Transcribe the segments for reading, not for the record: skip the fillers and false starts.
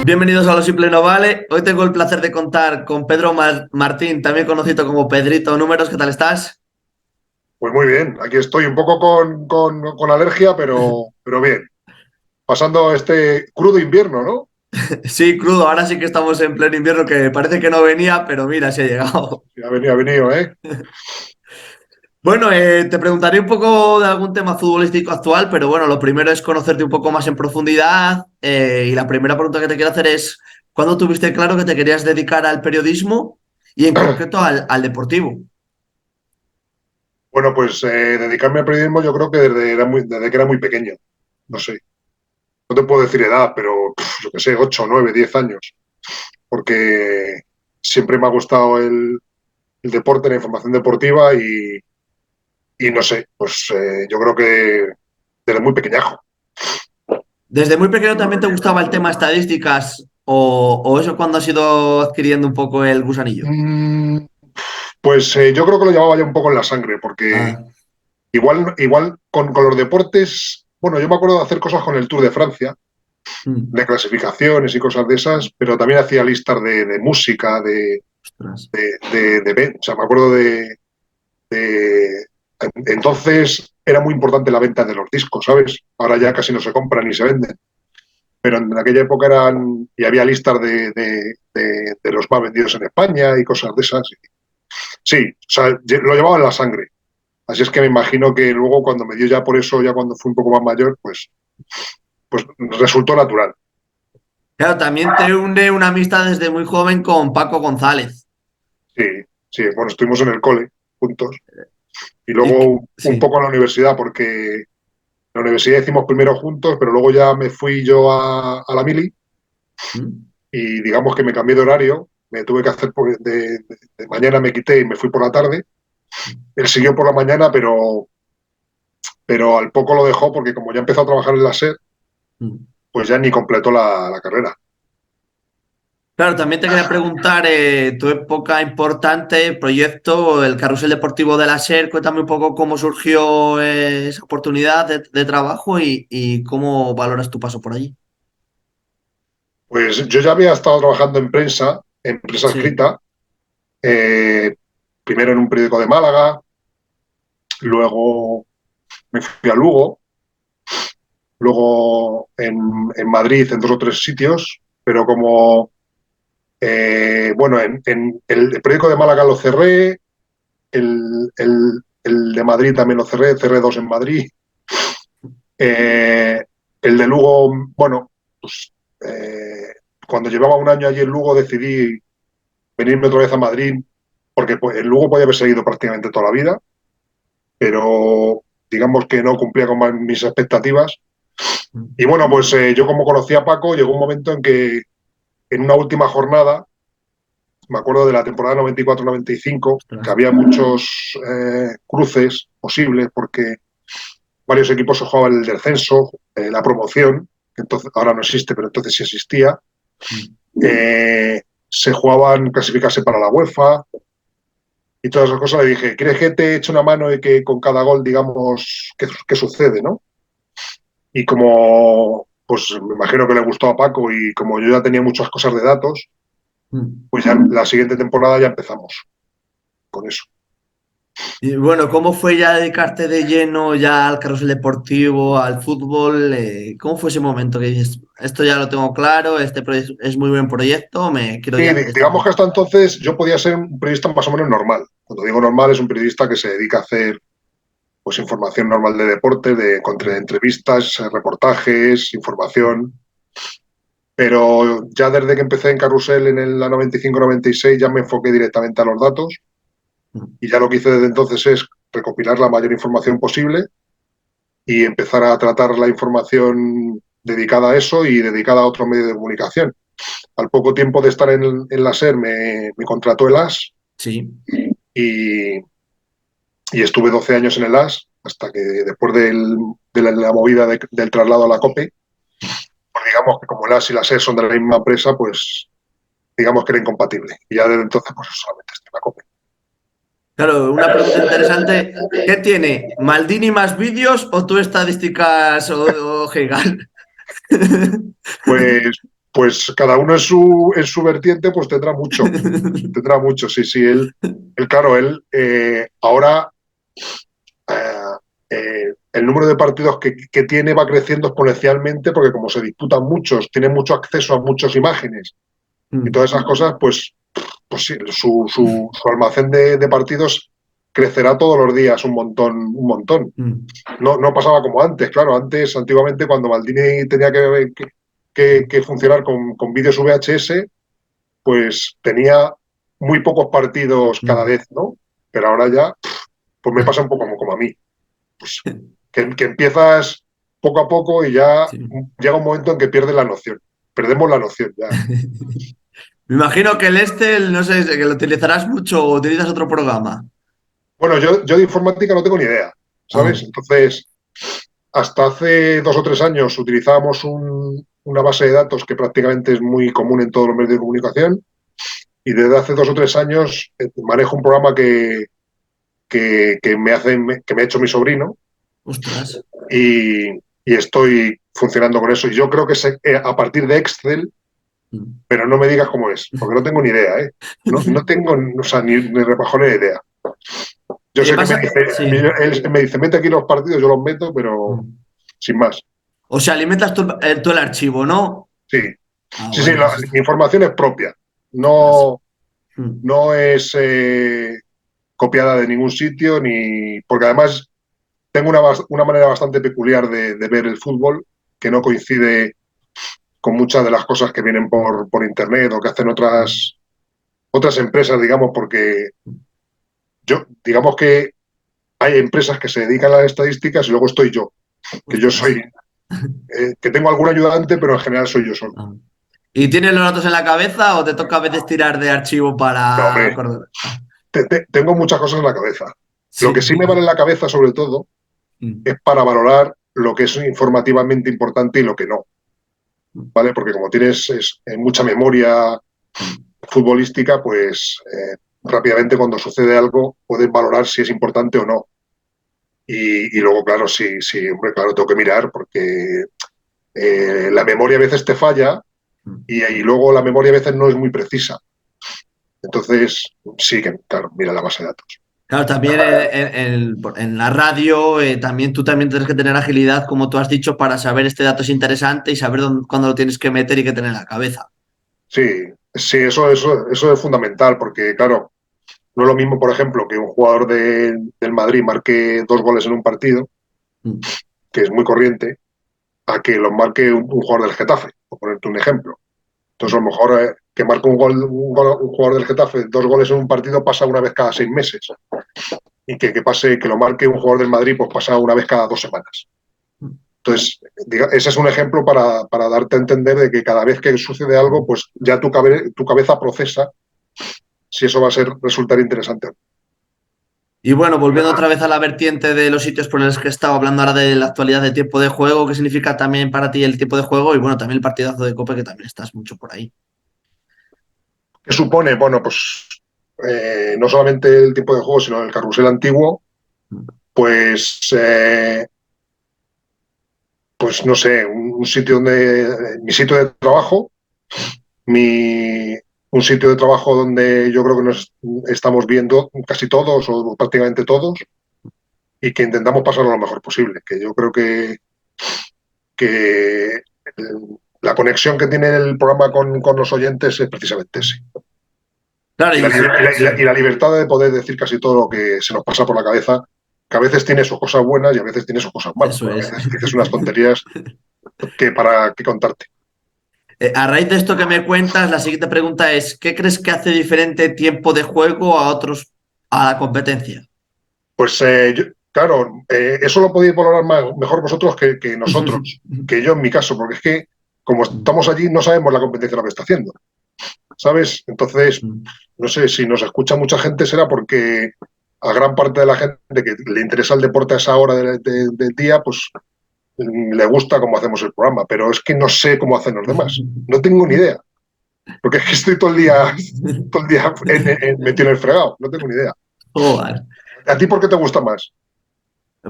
Bienvenidos a Lo Simple No Vale. Hoy tengo el placer de contar con Pedro Martín, también conocido como Pedrito Números. ¿Qué tal estás? Pues muy bien, aquí estoy un poco con alergia, pero bien. Pasando este crudo invierno, ¿no? Sí, crudo. Ahora sí que estamos en pleno invierno, que parece que no venía, pero mira, se ha llegado. Sí, ha venido, ¿eh? Bueno, te preguntaré un poco de algún tema futbolístico actual, pero bueno, lo primero es conocerte un poco más en profundidad. Y la primera pregunta que te quiero hacer es, ¿cuándo tuviste claro que te querías dedicar al periodismo y en concreto al deportivo? Bueno, pues dedicarme al periodismo yo creo que desde que era muy pequeño. No sé, no te puedo decir edad, pero yo qué sé, 8, 9, 10 años. Porque siempre me ha gustado el deporte, la información deportiva y no sé, pues yo creo que desde muy pequeñajo. ¿Desde muy pequeño también te gustaba el tema estadísticas o eso cuando has ido adquiriendo un poco el gusanillo? Mm, Pues yo creo que lo llevaba ya un poco en la sangre, porque Ah, igual con los deportes, bueno, yo me acuerdo de hacer cosas con el Tour de Francia, mm, de clasificaciones y cosas de esas, pero también hacía listas de música, ostras. o sea, me acuerdo de- entonces era muy importante la venta de los discos, ¿sabes? Ahora ya casi no se compran ni se venden, pero en aquella época y había listas de los más vendidos en España y cosas de esas. Sí, o sea, lo llevaba en la sangre. Así es que me imagino que luego cuando me dio ya por eso, ya cuando fui un poco más mayor, pues resultó natural. Claro, también te une una amistad desde muy joven con Paco González. Sí, sí, bueno, estuvimos en el cole juntos y Y luego un sí. poco en la universidad, porque en la universidad hicimos primero juntos, pero luego ya me fui yo a la mili Mm. y digamos que me cambié de horario, me tuve que hacer de mañana me quité y me fui por la tarde. Él siguió por la mañana, pero al poco lo dejó porque como ya empezó a trabajar en la SER, Mm. pues ya ni completó la carrera. Claro, también te quería preguntar, tu época importante, el proyecto, el Carrusel Deportivo de la SER, cuéntame un poco cómo surgió esa oportunidad de trabajo y cómo valoras tu paso por allí. Pues yo ya había estado trabajando en prensa Sí. escrita, eh, primero en un periódico de Málaga, luego me fui a Lugo, luego en Madrid en dos o tres sitios, pero como, bueno, en el periódico de Málaga lo cerré, el de Madrid también lo cerré dos en Madrid, eh, el de Lugo, bueno, pues cuando llevaba un año allí en Lugo decidí venirme otra vez a Madrid, porque pues, en Lugo podía haber seguido prácticamente toda la vida, pero digamos que no cumplía con mis expectativas. Y bueno, pues yo como conocía a Paco, llegó un momento en que en una última jornada, me acuerdo de la temporada 94-95, que Ostras. había muchos cruces posibles porque varios equipos se jugaban el descenso, la promoción, que entonces ahora no existe, pero entonces sí existía. Mm. Se jugaban clasificarse para la UEFA y todas esas cosas. Le dije, ¿quieres que te eche una mano y que con cada gol digamos qué sucede, ¿no? Y como, pues me imagino que le gustó a Paco y como yo ya tenía muchas cosas de datos, Mm. pues ya la siguiente temporada ya empezamos con eso. Y bueno, ¿cómo fue ya dedicarte de lleno ya al carrusel deportivo, al fútbol? ¿Cómo fue ese momento que dices, esto ya lo tengo claro, este es muy buen proyecto, me quiero Sí, ya hacer esto? digamos que hasta entonces yo podía ser un periodista más o menos normal. Cuando digo normal es un periodista que se dedica a hacer pues información normal de deporte, de contra entrevistas, reportajes, información. Pero ya desde que empecé en Carrusel en la 95-96 ya me enfoqué directamente a los datos y ya lo que hice desde entonces es recopilar la mayor información posible y empezar a tratar la información dedicada a eso y dedicada a otro medio de comunicación. Al poco tiempo de estar en la SER me contrató el AS Sí. y, y estuve 12 años en el AS hasta que después de la movida del traslado a la COPE, pues digamos que como el AS y la SER son de la misma empresa, pues digamos que era incompatible. Y ya desde entonces pues solamente estoy en la COPE. Claro, una pregunta interesante. ¿Qué tiene? ¿Maldini más vídeos o tú estadísticas o Hegal? Pues Pues cada uno en su vertiente, pues tendrá mucho, sí, sí, claro, ahora el número de partidos que tiene va creciendo exponencialmente porque como se disputan muchos, tiene mucho acceso a muchas imágenes y todas esas cosas, pues sí, su almacén de partidos crecerá todos los días un montón, un montón. No pasaba como antes, claro, antiguamente cuando Maldini tenía que funcionar con vídeos VHS, pues tenía muy pocos partidos cada vez, ¿no? Pero ahora ya, pues me pasa un poco como a mí. Pues que empiezas poco a poco y ya Sí. llega un momento en que pierdes la noción. Perdemos la noción ya. Me imagino que el Excel, no sé, que lo utilizarás mucho o utilizas otro programa. Bueno, yo de informática no tengo ni idea, Ah, ¿sabes? Entonces, hasta hace 2 o 3 años utilizábamos una base de datos que prácticamente es muy común en todos los medios de comunicación y desde hace 2 o 3 años manejo un programa que me ha hecho mi sobrino ostras. y, y estoy funcionando con eso. Y yo creo que a partir de Excel, pero no me digas cómo es, porque no tengo ni idea, ¿eh? No tengo, o sea, ni repajón ni idea. Yo sé que Pasa, sí. él me dice, mete aquí los partidos, yo los meto, pero sin más. O sea, alimentas tú el archivo, ¿no? Sí, Ah, sí, bueno, eso la está. información es propia. Ostras. No, no es copiada de ningún sitio, ni porque además tengo una manera bastante peculiar de ver el fútbol que no coincide con muchas de las cosas que vienen por internet o que hacen otras empresas, digamos, porque digamos que hay empresas que se dedican a las estadísticas y luego estoy yo, que yo Ostras. soy, que tengo algún ayudante, pero en general soy yo solo. Ah. ¿Y tienes los datos en la cabeza o te toca a veces tirar de archivo No, para hombre, acordar? tengo muchas cosas en la cabeza. Lo que Sí. sí me vale en la cabeza, sobre todo, es para valorar lo que es informativamente importante y lo que no, ¿vale? Porque como tienes mucha memoria futbolística, pues rápidamente cuando sucede algo puedes valorar si es importante o no. Y luego, claro, sí, sí, hombre, claro, tengo que mirar porque la memoria a veces te falla y luego la memoria a veces no es muy precisa. Entonces, sí que, claro, mira la base de datos. Claro, también en la radio, también tú también tienes que tener agilidad, como tú has dicho, para saber este dato es interesante y saber cuándo lo tienes que meter y qué tener en la cabeza. Sí, sí, eso es fundamental porque, claro, no es lo mismo, por ejemplo, que un jugador del Madrid marque 2 goles en un partido, que es muy corriente, a que los marque un jugador del Getafe, por ponerte un ejemplo. Entonces, a lo mejor que marque un jugador del Getafe 2 goles en un partido pasa una vez cada 6 meses. Y que lo marque un jugador del Madrid, pues pasa una vez cada 2 semanas. Entonces, ese es un ejemplo para darte a entender de que cada vez que sucede algo, pues ya tu cabeza procesa si eso va a resultar interesante o no. Y bueno, volviendo otra vez a la vertiente de los sitios por los que he estado hablando ahora de la actualidad de tiempo de juego, ¿qué significa también para ti el tiempo de juego? Y bueno, también el partidazo de Copa, que también estás mucho por ahí. ¿Qué supone? Bueno, pues no solamente el tiempo de juego, sino el carrusel antiguo, pues, pues no sé, un sitio mi sitio de trabajo, mi, un sitio de trabajo donde yo creo que nos estamos viendo casi todos o prácticamente todos y que intentamos pasarlo lo mejor posible, que yo creo que la conexión que tiene el programa con los oyentes es precisamente ese. Claro, sí, Y la libertad de poder decir casi todo lo que se nos pasa por la cabeza, que a veces tiene sus cosas buenas y a veces tiene sus cosas malas, eso porque a es. veces dices unas tonterías que para qué contarte. A raíz de esto que me cuentas, la siguiente pregunta es, ¿qué crees que hace diferente tiempo de juego a otros, a la competencia? Pues claro, eso lo podéis valorar mejor vosotros que nosotros, que yo en mi caso, porque es que como estamos allí no sabemos la competencia lo que está haciendo, ¿sabes? Entonces, no sé, si nos escucha mucha gente será porque a gran parte de la gente que le interesa el deporte a esa hora del día, pues le gusta cómo hacemos el programa, pero es que no sé cómo hacen los demás. No tengo ni idea, porque es que estoy todo el día metido en el fregado, no tengo ni idea. Joder. ¿A ti por qué te gusta más?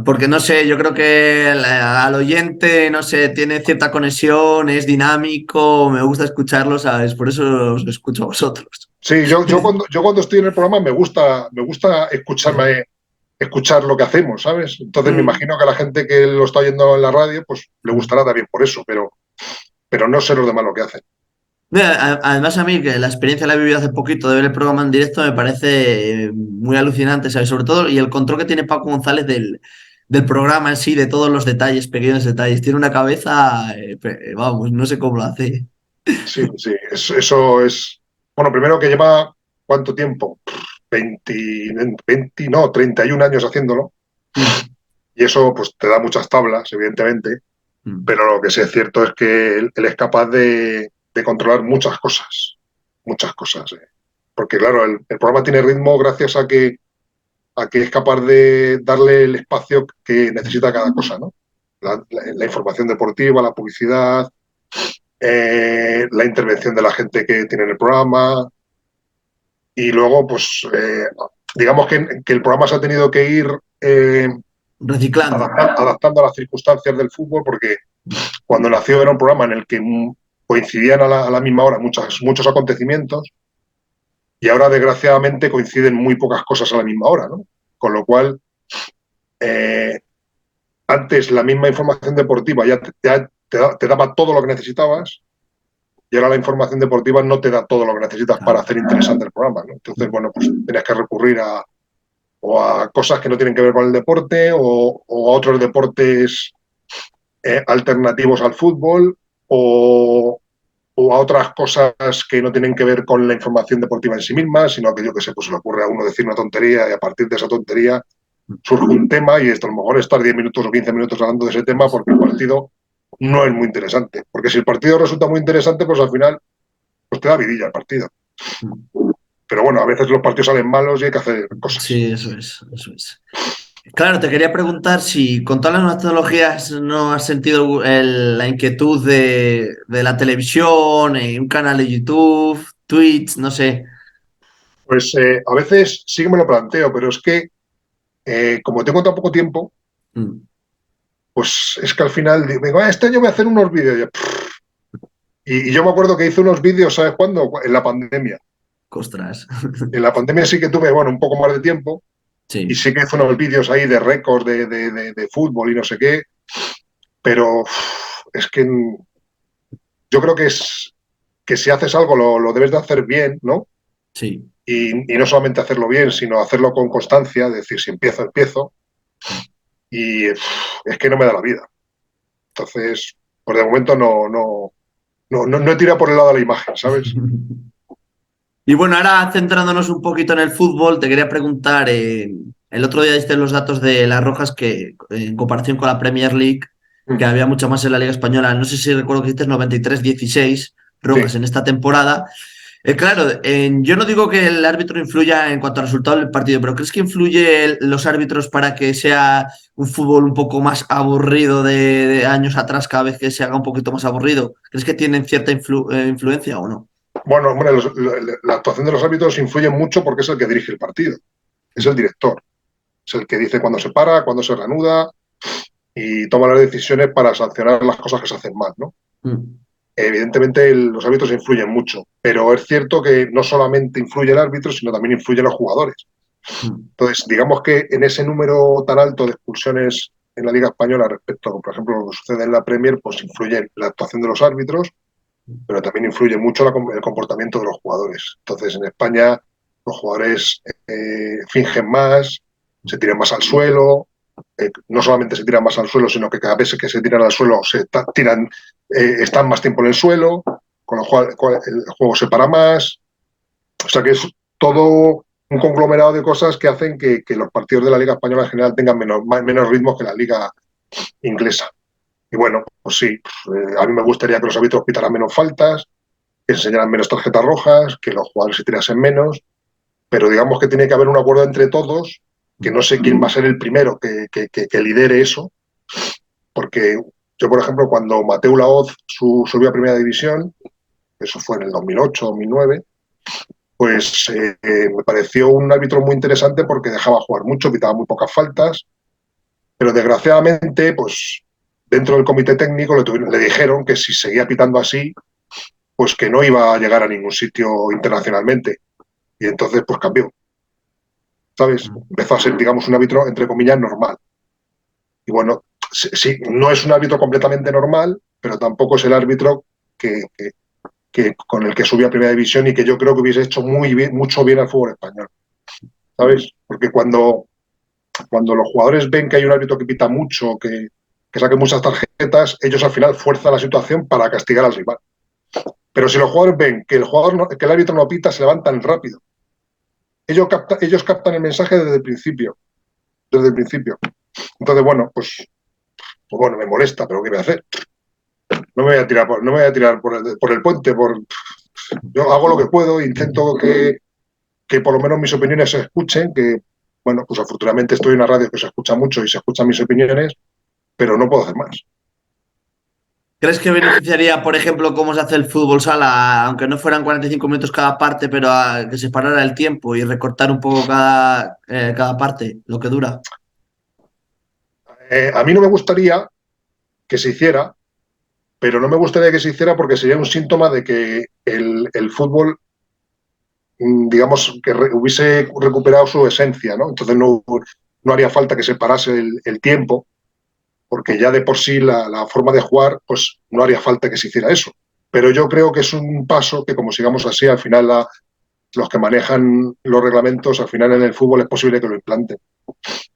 Porque no sé, yo creo que al oyente, no sé, tiene cierta conexión, es dinámico, me gusta escucharlo, ¿sabes? Por eso os escucho a vosotros. Sí, yo cuando estoy en el programa me gusta escuchar lo que hacemos, ¿sabes? Entonces me Mm. imagino que a la gente que lo está oyendo en la radio, pues le gustará también por eso, pero no sé los demás lo que hacen. Mira, además a mí que la experiencia la he vivido hace poquito de ver el programa en directo me parece muy alucinante, ¿sabes? Sobre todo, y el control que tiene Paco González del programa en sí, de todos los detalles, pequeños detalles. Tiene una cabeza, vamos, no sé cómo lo hace. Sí, sí, eso es. Bueno, primero que lleva ¿cuánto tiempo? 20 no, 31 años haciéndolo. Mm, Y eso pues te da muchas tablas, evidentemente, mm. pero lo que sí es cierto es que él es capaz de controlar muchas cosas, muchas cosas. Porque claro, el programa tiene ritmo gracias a que es capaz de darle el espacio que necesita cada cosa, ¿no? La información deportiva, la publicidad, la intervención de la gente que tiene en el programa, y luego, pues, digamos que el programa se ha tenido que ir Reciclando. adaptando a las circunstancias del fútbol, porque cuando nació era un programa en el que coincidían a la misma hora muchos acontecimientos, y ahora, desgraciadamente, coinciden muy pocas cosas a la misma hora, ¿no? Con lo cual, eh, antes la misma información deportiva ya te daba todo lo que necesitabas, y ahora la información deportiva no te da todo lo que necesitas para Claro. hacer interesante el programa, ¿no? Entonces, bueno, pues tienes que recurrir o a cosas que no tienen que ver con el deporte, o a otros deportes alternativos al fútbol, o a otras cosas que no tienen que ver con la información deportiva en sí misma, sino que yo que sé, pues se le ocurre a uno decir una tontería, y a partir de esa tontería surge un tema, y esto a lo mejor estar 10 minutos o 15 minutos hablando de ese tema porque el partido no es muy interesante. Porque si el partido resulta muy interesante, pues al final pues te da vidilla el partido. Mm. Pero bueno, a veces los partidos salen malos y hay que hacer cosas. Sí, eso es, eso es. Claro, te quería preguntar si con todas las nuevas tecnologías no has sentido la inquietud de la televisión, un canal de YouTube, Twitch, no sé. Pues a veces sí que me lo planteo, pero es que como tengo tan poco tiempo, Mm. pues es que al final digo, este año voy a hacer unos vídeos. Y yo me acuerdo que hice unos vídeos, ¿sabes cuándo? En la pandemia. Ostras. En la pandemia sí que tuve, bueno, un poco más de tiempo, y Sí, sí que hice unos vídeos ahí de récords de fútbol y no sé qué, pero es que yo creo que si haces algo lo debes de hacer bien, ¿no? sí. Y no solamente hacerlo bien, sino hacerlo con constancia, es decir, si empiezo, empiezo, y es que no me da la vida. Entonces, pues de momento no he tirado por el lado de la imagen, ¿sabes? Y bueno, ahora centrándonos un poquito en el fútbol, te quería preguntar, el otro día diste los datos de las rojas que en comparación con la Premier League, que Mm. había mucho más en la Liga Española, no sé si recuerdo que hiciste 93-16 Sí. rojas en esta temporada. Claro, yo no digo que el árbitro influya en cuanto al resultado del partido, pero ¿crees que influye los árbitros para que sea un fútbol un poco más aburrido de años atrás, cada vez que se haga un poquito más aburrido? ¿Crees que tienen cierta influencia o no? Bueno, hombre, la actuación de los árbitros influye mucho porque es el que dirige el partido, es el director, es el que dice cuándo se para, cuándo se reanuda, y toma las decisiones para sancionar las cosas que se hacen mal, ¿no? Mm, Evidentemente los árbitros influyen mucho, pero es cierto que no solamente influye el árbitro, sino también influyen los jugadores. mm. Entonces, digamos que en ese número tan alto de expulsiones en la Liga Española respecto a, por ejemplo, lo que sucede en la Premier, pues influye la actuación de los árbitros, pero también influye mucho el comportamiento de los jugadores. Entonces, en España los jugadores fingen más, se tiran más al suelo, no solamente se tiran más al suelo, sino que cada vez que se tiran al suelo están más tiempo en el suelo, con lo cual el juego se para más. O sea que es todo un conglomerado de cosas que hacen que los partidos de la Liga Española en general tengan menos ritmo que la Liga inglesa. Y bueno, pues sí, a mí me gustaría que los árbitros pitaran menos faltas, que enseñaran menos tarjetas rojas, que los jugadores se tirasen menos, pero digamos que tiene que haber un acuerdo entre todos, que no sé quién va a ser el primero que lidere eso, porque yo, por ejemplo, cuando Mateu Laoz subió a Primera División, eso fue en el 2008, 2009, pues me pareció un árbitro muy interesante porque dejaba jugar mucho, pitaba muy pocas faltas, Pero desgraciadamente, pues dentro del comité técnico le dijeron que si seguía pitando así, pues que no iba a llegar a ningún sitio internacionalmente. Y entonces, pues cambió, ¿sabes? Empezó a ser, digamos, un árbitro, entre comillas, normal. Y bueno, sí, no es un árbitro completamente normal, pero tampoco es el árbitro que con el que subí a Primera División y que yo creo que hubiese hecho muy bien, mucho bien al fútbol español, ¿sabes? Porque cuando los jugadores ven que hay un árbitro que pita mucho, que saque muchas tarjetas, ellos al final fuerzan la situación para castigar al rival. Pero si los jugadores ven que que el árbitro no pita, se levantan rápido. Ellos captan el mensaje desde el principio. Desde el principio. Entonces, bueno, pues bueno, me molesta, pero ¿qué voy a hacer? No me voy a tirar no me voy a tirar por el puente. Yo hago lo que puedo, intento que por lo menos mis opiniones se escuchen, que, bueno, pues afortunadamente estoy en una radio que se escucha mucho y se escuchan mis opiniones, pero no puedo hacer más. ¿Crees que beneficiaría, por ejemplo, cómo se hace el fútbol sala, aunque no fueran 45 minutos cada parte, pero que se parara el tiempo y recortar un poco cada parte, lo que dura? A mí no me gustaría que se hiciera, pero no me gustaría que se hiciera porque sería un síntoma de que el fútbol, digamos, que hubiese recuperado su esencia, ¿no? Entonces no haría falta que se parase el tiempo, porque ya de por sí la forma de jugar, pues no haría falta que se hiciera eso. Pero yo creo que es un paso que, como sigamos así, al final los que manejan los reglamentos, al final en el fútbol es posible que lo implanten.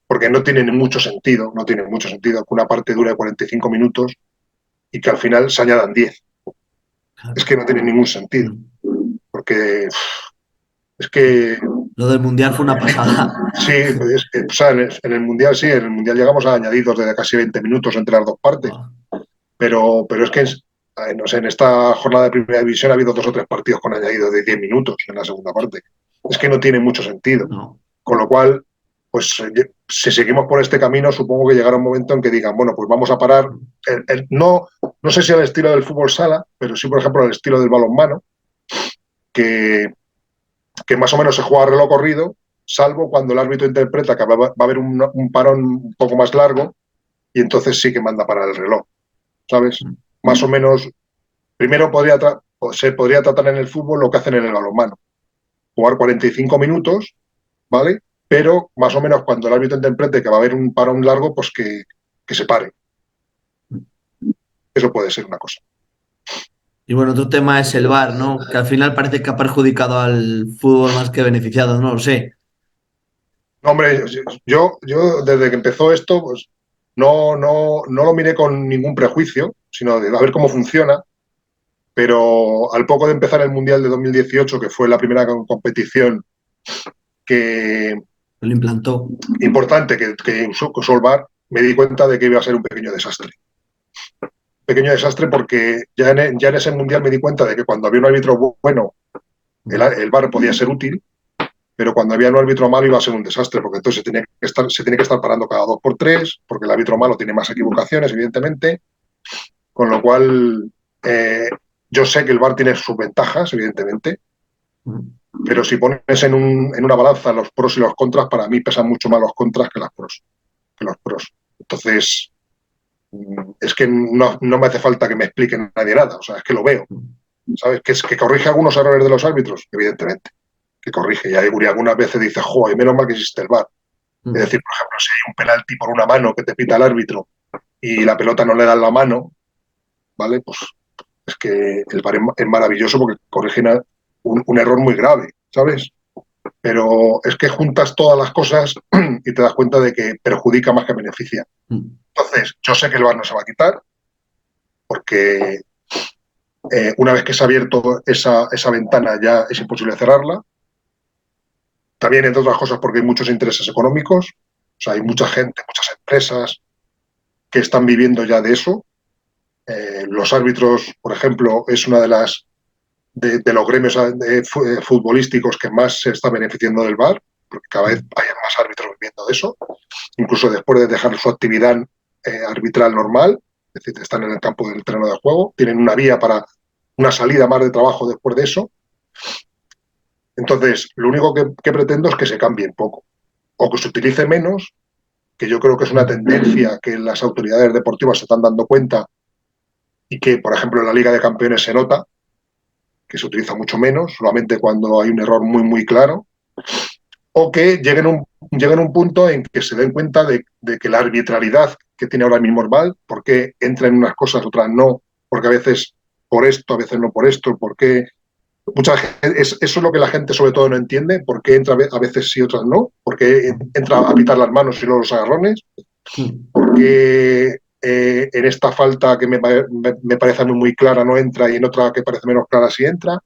Porque no tiene mucho sentido, no tiene mucho sentido que una parte dure 45 minutos y que al final se añadan 10. Es que no tiene ningún sentido. Porque es que Lo del Mundial fue una pasada. sí, o sea, en el Mundial sí, en el Mundial llegamos a añadidos de casi 20 minutos entre las dos partes. Buah, Pero es que no sé, en esta jornada de Primera División ha habido 2 o 3 partidos con añadidos de 10 minutos en la segunda parte. Es que no tiene mucho sentido. no. Con lo cual, pues si seguimos por este camino, supongo que llegará un momento en que digan, bueno, pues vamos a parar. No sé si al estilo del fútbol sala, pero sí, por ejemplo, al estilo del balonmano, que, que más o menos se juega a reloj corrido, salvo cuando el árbitro interpreta que va a haber un parón un poco más largo y entonces sí que manda parar el reloj, ¿sabes? Más o menos, primero se podría tratar en el fútbol lo que hacen en el balonmano, jugar 45 minutos, ¿vale? Pero más o menos cuando el árbitro interprete que va a haber un parón largo, pues que se pare. Eso puede ser una cosa. Y bueno, otro tema es el VAR, ¿no? Que al final parece que ha perjudicado al fútbol más que beneficiado, no lo sé. No, hombre, yo desde que empezó esto, pues no lo miré con ningún prejuicio, sino de a ver cómo funciona. Pero al poco de empezar el Mundial de 2018, que fue la primera competición que, Lo implantó. importante que usó el VAR, me di cuenta de que iba a ser un pequeño desastre. Pequeño desastre porque ya en ese Mundial me di cuenta de que cuando había un árbitro bueno, el VAR podía ser útil, pero cuando había un árbitro malo iba a ser un desastre, porque entonces se tiene que estar parando cada 2 por 3, porque el árbitro malo tiene más equivocaciones, evidentemente, con lo cual yo sé que el VAR tiene sus ventajas, evidentemente, pero si pones en una balanza los pros y los contras, para mí pesan mucho más los contras que los pros. Entonces, es que no me hace falta que me expliquen nadie nada, o sea, es que lo veo, ¿sabes? Que corrige algunos errores de los árbitros, evidentemente, que corrige. Y algunas veces dice, joder, menos mal que existe el VAR. Es decir, por ejemplo, si hay un penalti por una mano que te pita el árbitro y la pelota no le da la mano, ¿vale? Pues es que el VAR es maravilloso porque corrige un error muy grave, ¿sabes? Pero es que juntas todas las cosas y te das cuenta de que perjudica más que beneficia. Entonces, yo sé que el VAR no se va a quitar porque una vez que se ha abierto esa ventana ya es imposible cerrarla. También, entre otras cosas, porque hay muchos intereses económicos. O sea, hay mucha gente, muchas empresas que están viviendo ya de eso. Los árbitros, por ejemplo, es una de los gremios futbolísticos que más se está beneficiando del VAR, porque cada vez hay más árbitros viviendo de eso, incluso después de dejar su actividad arbitral normal, es decir, están en el campo del terreno de juego, tienen una vía para una salida más de trabajo después de eso. Entonces, lo único que pretendo es que se cambie un poco, o que se utilice menos, que yo creo que es una tendencia que las autoridades deportivas se están dando cuenta y que, por ejemplo, en la Liga de Campeones se nota, que se utiliza mucho menos, solamente cuando hay un error muy, muy claro, o que lleguen a un punto en que se den cuenta de que la arbitrariedad que tiene ahora mismo el VAR, por qué entra en unas cosas, otras no, porque a veces por esto, a veces no por esto, por qué... eso es lo que la gente sobre todo no entiende, por qué entra a veces sí, otras no, por qué entra a pitar las manos y luego los agarrones, por qué en esta falta que me parece muy, muy clara no entra y en otra que parece menos clara sí entra.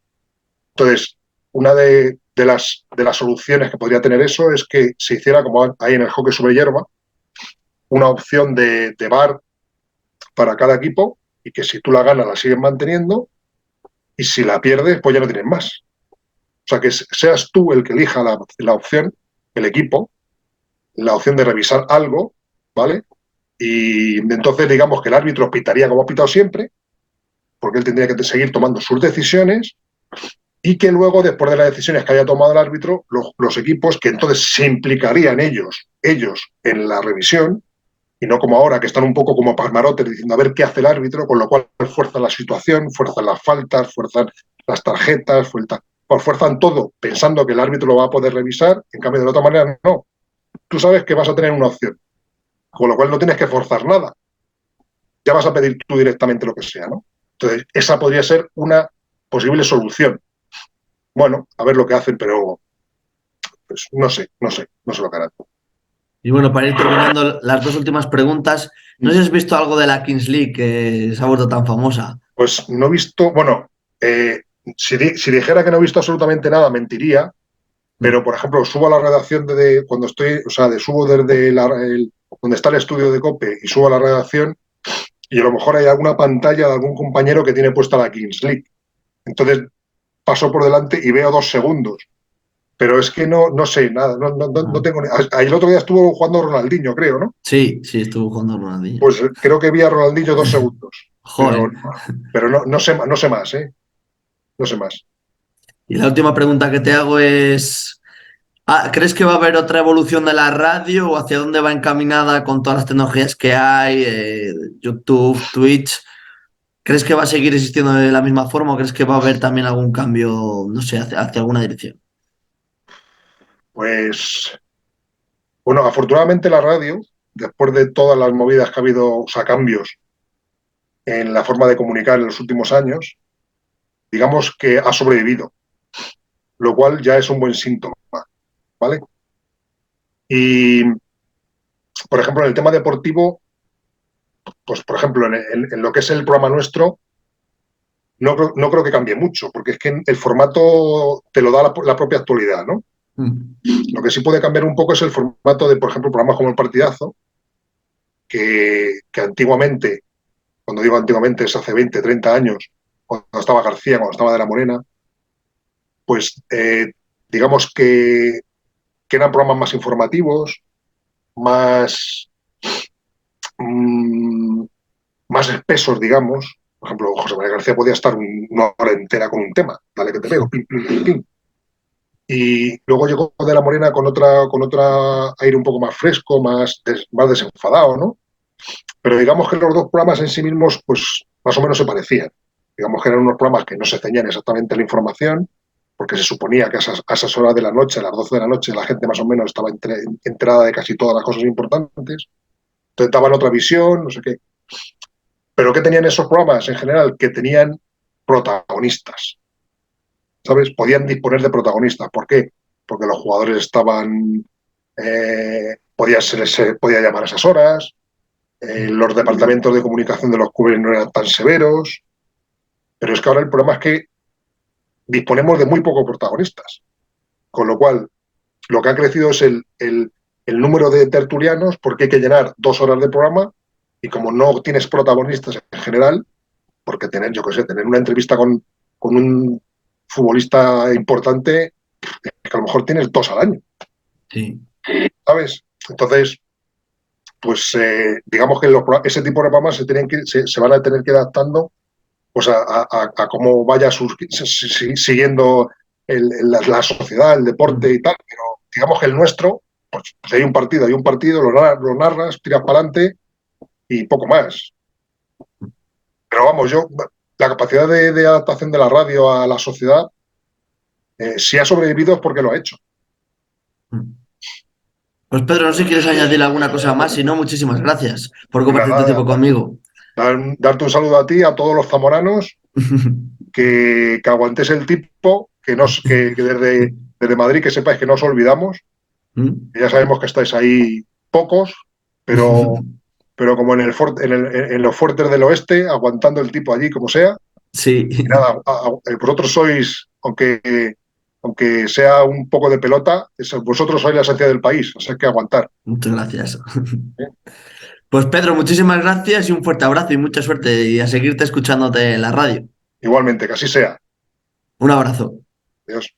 Entonces, una de las soluciones que podría tener eso es que se hiciera, como hay en el hockey sobre hierba, una opción de VAR para cada equipo y que si tú la ganas la sigues manteniendo y si la pierdes, pues ya no tienes más. O sea, que seas tú el que elija la opción, el equipo, la opción de revisar algo, ¿vale? Y entonces digamos que el árbitro pitaría como ha pitado siempre, porque él tendría que seguir tomando sus decisiones y que luego, después de las decisiones que haya tomado el árbitro, los equipos, que entonces se implicarían ellos en la revisión, y no como ahora, que están un poco como pasmarotes diciendo a ver qué hace el árbitro, con lo cual fuerzan la situación, fuerzan las faltas, fuerzan las tarjetas, fuerzan todo, pensando que el árbitro lo va a poder revisar, en cambio de la otra manera no. Tú sabes que vas a tener una opción, con lo cual no tienes que forzar nada. Ya vas a pedir tú directamente lo que sea, ¿no? Entonces, esa podría ser una posible solución. Bueno, a ver lo que hacen, pero pues no sé lo que harán. Y bueno, para ir terminando las dos últimas preguntas, no sé si has visto algo de la Kings League que se ha vuelto tan famosa. Pues no he visto, bueno, si dijera que no he visto absolutamente nada, mentiría, pero por ejemplo, subo a la redacción cuando estoy, o sea, subo desde donde está el estudio de COPE y subo a la redacción y a lo mejor hay alguna pantalla de algún compañero que tiene puesta la Kings League. Entonces paso por delante y veo 2 segundos. Pero es que no sé nada, no tengo. El otro día estuvo jugando Ronaldinho, creo, ¿no? Sí, sí, estuvo jugando Ronaldinho. Pues creo que vi a Ronaldinho 2 segundos. Joder. Pero no sé más, ¿eh? No sé más. Y la última pregunta que te hago es, ¿crees que va a haber otra evolución de la radio o hacia dónde va encaminada con todas las tecnologías que hay, YouTube, Twitch? ¿Crees que va a seguir existiendo de la misma forma o crees que va a haber también algún cambio, no sé, hacia alguna dirección? Pues, bueno, afortunadamente la radio, después de todas las movidas que ha habido, o sea, cambios en la forma de comunicar en los últimos años, digamos que ha sobrevivido, lo cual ya es un buen síntoma, ¿vale? Y, por ejemplo, en el tema deportivo, pues, por ejemplo, en lo que es el programa nuestro, no creo que cambie mucho, porque es que el formato te lo da la propia actualidad, ¿no? Mm. Lo que sí puede cambiar un poco es el formato de, por ejemplo, programas como El Partidazo, que antiguamente, cuando digo antiguamente es hace 20, 30 años, cuando estaba García, cuando estaba De la Morena, pues digamos que eran programas más informativos, más, mmm, más espesos, digamos. Por ejemplo, José María García podía estar una hora entera con un tema, dale que te pego, pim, pim, pim, pim. Y luego llegó De la Morena con otra aire un poco más fresco, más desenfadado, ¿no? Pero digamos que los dos programas en sí mismos, pues más o menos se parecían. Digamos que eran unos programas que no se ceñían exactamente a la información, porque se suponía que a esas horas de la noche, a las 12 de la noche, la gente más o menos estaba enterada de casi todas las cosas importantes. Entonces daban otra visión, no sé qué. Pero ¿qué tenían esos programas en general? Que tenían protagonistas, ¿sabes? Podían disponer de protagonistas. ¿Por qué? Porque los jugadores estaban... podía llamar a esas horas, los departamentos de comunicación de los clubes no eran tan severos, pero es que ahora el problema es que disponemos de muy pocos protagonistas, con lo cual lo que ha crecido es el número de tertulianos porque hay que llenar 2 horas de programa y como no tienes protagonistas en general, porque tener, yo qué sé, tener una entrevista con un futbolista importante, es que a lo mejor tienes 2 al año, Sí. ¿sabes? Entonces, pues digamos que ese tipo de programas se van a tener que ir adaptando pues a cómo vaya siguiendo la sociedad, el deporte Mm. y tal. Pero digamos que el nuestro Pues hay un partido, lo narras, tiras para adelante y poco más. Pero vamos, la capacidad de adaptación de la radio a la sociedad, si ha sobrevivido es porque lo ha hecho. Pues Pedro, no sé si quieres añadir alguna cosa más, si no, muchísimas gracias por Pues compartir tu nada, tiempo conmigo. darte un saludo a ti, a todos los zamoranos, que aguantes el tipo, que desde Madrid que sepáis que no os olvidamos, que ya sabemos que estáis ahí pocos, pero, pero como en los fuertes del oeste, aguantando el tipo allí como sea. Sí, Y nada, vosotros sois, aunque sea un poco de pelota, vosotros sois la esencia del país, o sea, hay que aguantar. muchas gracias. ¿Eh? Pues Pedro, muchísimas gracias y un fuerte abrazo y mucha suerte y a seguirte escuchándote en la radio. Igualmente, que así sea. Un abrazo. Adiós.